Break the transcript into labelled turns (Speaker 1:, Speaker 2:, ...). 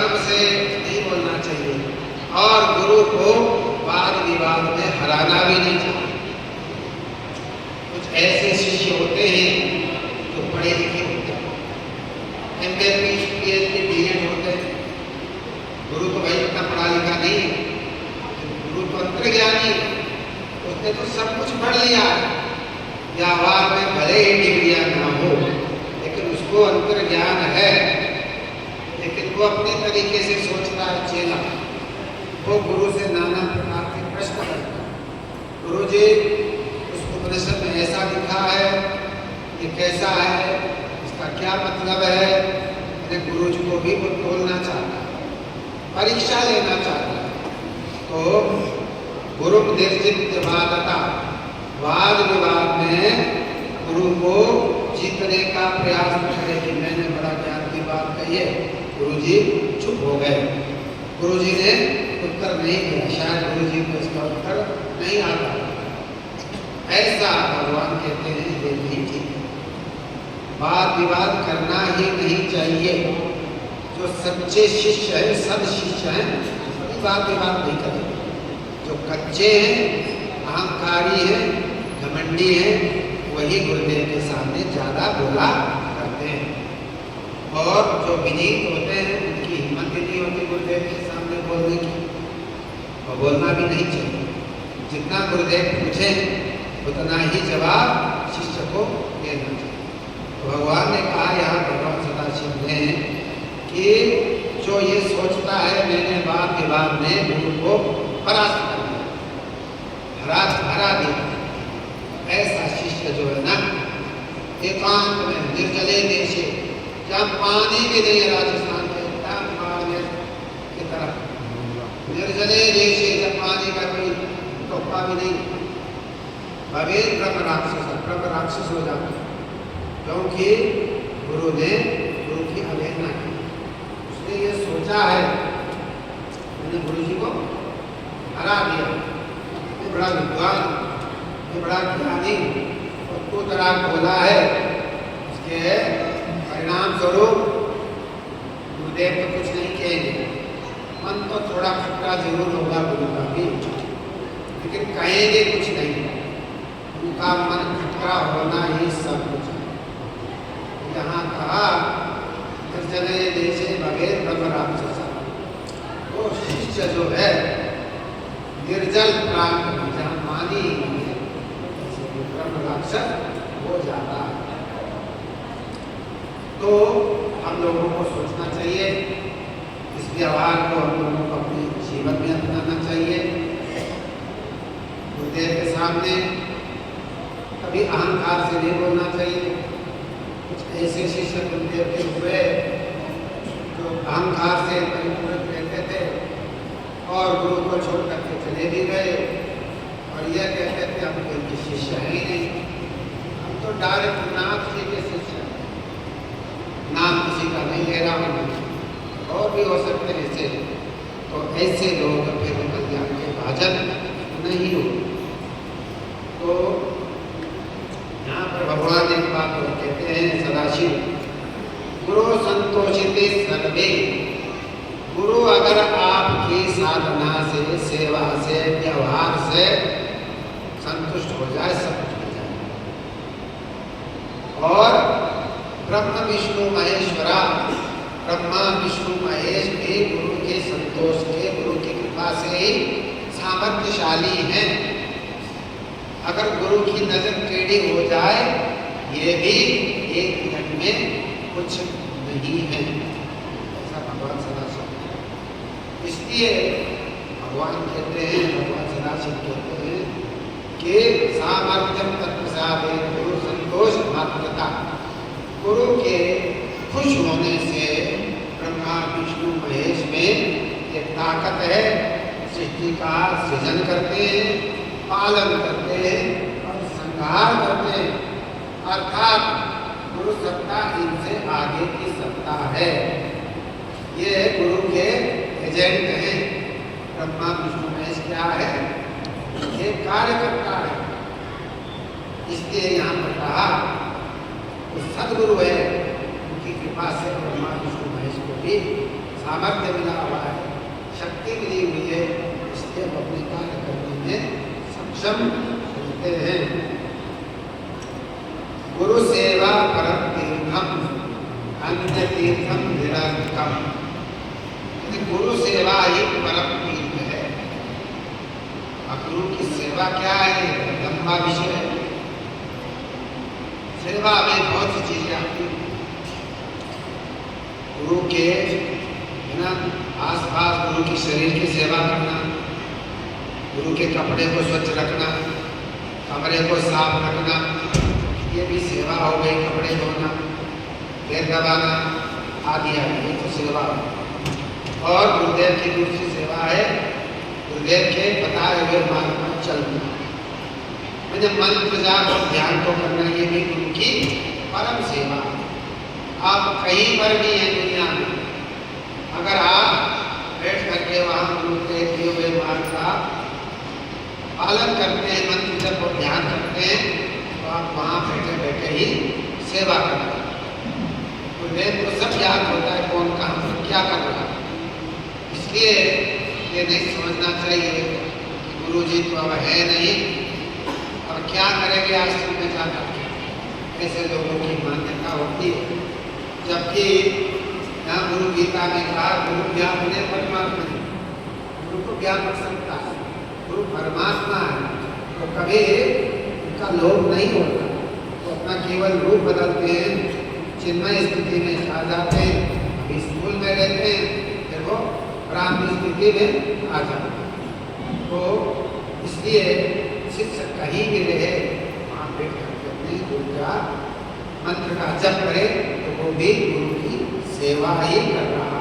Speaker 1: धर्म से नहीं बोलना चाहिए और गुरु को वाद विवाद में हराना भी नहीं चाहिए। कुछ ऐसे शिष्य होते हैं जो पढ़े लिखे होते हैं, MA PhD BEd होते हैं। गुरु तो भाई इतना पढ़ा लिखा नहीं है, गुरु तो अंतर्ज्ञानी, उसने तो सब कुछ पढ़ लिया है। व्यवहार में भले ही डिग्रियां ना हो, लेकिन उसको अंतर्ज्ञान है। लेकिन वो अपने तरीके से सोचता है चेला, वो गुरु से नाना प्रकार के प्रश्न करता है। गुरु जी, उस उपनिषद में ऐसा लिखा है, ये कैसा है, इसका क्या मतलब है? मैंने गुरु जी को भी बोलना चाहता है, परीक्षा लेना चाहता है। तो गुरु निर्जित वादता, वाद विवाद में गुरु को जीतने का प्रयास करे कि मैंने बड़ा ज्ञान की बात कही है। गुरु जी चुप हो गए, गुरु जी ने उत्तर नहीं दिया, शायद गुरु जी को इसका उत्तर नहीं आता। ऐसा भगवान कहते हैं ये नहीं ठीक है, वाद विवाद करना ही नहीं चाहिए। जो सच्चे शिष्य हैं, सद शिष्य हैं, कभी वाद विवाद नहीं करेंगे। जो कच्चे हैं, अहंकारी हैं, घमंडी हैं, वही गुरुदेव के सामने ज्यादा बोला करते हैं। और जो विनीत होते हैं, उनकी हिम्मत नहीं होती गुरुदेव के सामने बोलने की, और बोलना भी नहीं चाहिए। जितना गुरुदेव पूछे उतना ही जवाब शिष्य को देना चाहिए। तो भगवान ने कहा यहाँ भगवान सदाशिव ने कि जो ये सोचता है मैंने वाद विवाद में गुरु को परास्त कर दिया, हरा दिया, ऐसा शिष्य जो है ना, एकांत में निर्जले देशे, जहाँ पानी भी नहीं है, राजस्थान के बाड़मेर की तरफ, निर्जले देशे, जब पानी का कोई टोपा भी नहीं, भवेद ब्रह्म राक्षस, ब्रह्म राक्षस हो जाता, क्योंकि गुरु की अवहेलना की। उसने ये सोचा है मैंने गुरु जी को हरा दिया, ये बड़ा विद्वान, ये बड़ा ज्ञानी, और तो तरह बोला है, उसके परिणाम स्वरूप गुरुदेव तो कुछ नहीं कहेंगे। मन तो थोड़ा खतरा जरूर होगा गुरु का भी, लेकिन कहेंगे कुछ नहीं। उनका मन खतरा होना ही सब कुछ है। यहाँ कहा निर्जले देशे भवेद ब्रह्म राक्षस, वो शिष्य जो है निर्जल प्रांत में, जहाँ पानी ब्रह्म राक्षस हो जाता है। तो हम लोगों को सोचना चाहिए, इस व्यवहार को हम लोगों को अपने जीवन में अपनाना चाहिए। गुरुदेव के सामने कभी अहंकार से नहीं बोलना चाहिए। कुछ ऐसे शिष्य गुरुदेव के हुए जो अहंकार से परिपूर्ण रहते थे और गुरु को छोड़ करके चले भी गए, और यह कहते थे हम कोई शिष्य है ही नहीं, हम तो डायरेक्ट नाथ जी के शिष्य हैं, नाम किसी का नहीं ले रहा हूँ, और भी हो सकते हैं ऐसे। तो ऐसे लोग फिर कल्याण के भाजन नहीं हो। तो यहाँ पर भगवान एक बात और कहते हैं, सदाशिव गुरु संतोषिते सर्वे, गुरु अगर आपकी साधना से, सेवा से, व्यवहार से संतुष्ट हो जाए, सब कुछ हो जाए। और ब्रह्म विष्णु महेश्वरा, ब्रह्मा विष्णु महेश भी गुरु के संतोष के, गुरु की कृपा से ही सामर्थ्यशाली हैं। अगर गुरु की नजर टेढ़ी हो जाए, ये भी एक मिनट में कुछ नहीं है, ऐसा भगवान सदाशिव। इसलिए भगवान कहते हैं, भगवान सदाशिव कहते हैं कि सामर्थ्यम तत्प्रसादे गुरु संतोष मात्रता, गुरु के खुश होने से ब्रह्मा विष्णु महेश में एक ताकत है, सृष्टि का सृजन करते हैं, पालन करते हैं और संहार करते हैं। अर्थात गुरु सत्ता इनसे आगे की सत्ता है। ये गुरु के एजेंट हैं। ब्रह्मा विष्णु महेश क्या है? ये कार्यकर्ता है। इसलिए यहाँ पर कहा वो सदगुरु है, उनकी कृपा से ब्रह्मा विष्णु महेश को भी सामर्थ्य मिला हुआ है, शक्ति मिली हुई है, इसलिए हम अपने कार्य करने में सक्षम होते हैं। गुरु सेवा परम तीर्थम अन्य तीर्थम निरर्थकम। गुरु सेवा ही परम तीर्थ है। अब गुरु की सेवा क्या है, लंबा विषय है। सेवा में बहुत सी चीजें आती हैं। गुरु के है ना आसपास गुरु की शरीर की सेवा करना, गुरु के कपड़े को स्वच्छ रखना, कमरे को साफ रखना, ये भी सेवा हो गई। कपड़े धोना, पैर दबाना आदि आदि, ये तो सेवा हो। और गुरुदेव की दूसरी सेवा है गुरुदेव के बताए हुए मार्ग पर चलना, मुझे मंत्र जाप और ध्यान को करना, ये भी गुरु की परम सेवा है। आप कहीं पर भी हैं दुनिया में, अगर आप बैठ करके वहाँ गुरु के दिए हुए मार्ग का पालन करते हैं, मंत्र जप और ध्यान करते हैं, तो आप वहाँ बैठे बैठे ही सेवा करते हैं। गुरुदेव को सब याद होता है कौन कहाँ पर क्या कर रहा है। इसलिए ये नहीं समझना चाहिए कि गुरु जी तो अब है नहीं, और क्या करेंगे आश्रम में जाकर के, ऐसे लोगों की मान्यता होती है। जबकि यहाँ गुरु गीता ने कहा गुरु व्यापने परमात्मा है, गुरु को व्यापक सकता है, गुरु परमात्मा है, तो कभी उनका लोभ नहीं होता, तो अपना केवल रूप बदलते हैं, चिन्मय स्थिति में आ जाते हैं, अभी स्कूल में रहते हैं, फिर वो ब्राह्मण स्थिति में आ जाते हैं। तो इसलिए शिक्षक कहीं भी रहे वहाँ बैठ करके अपने गुरु का मंत्र का जप करे, तो वो भी गुरु की सेवा ही कर रहा है।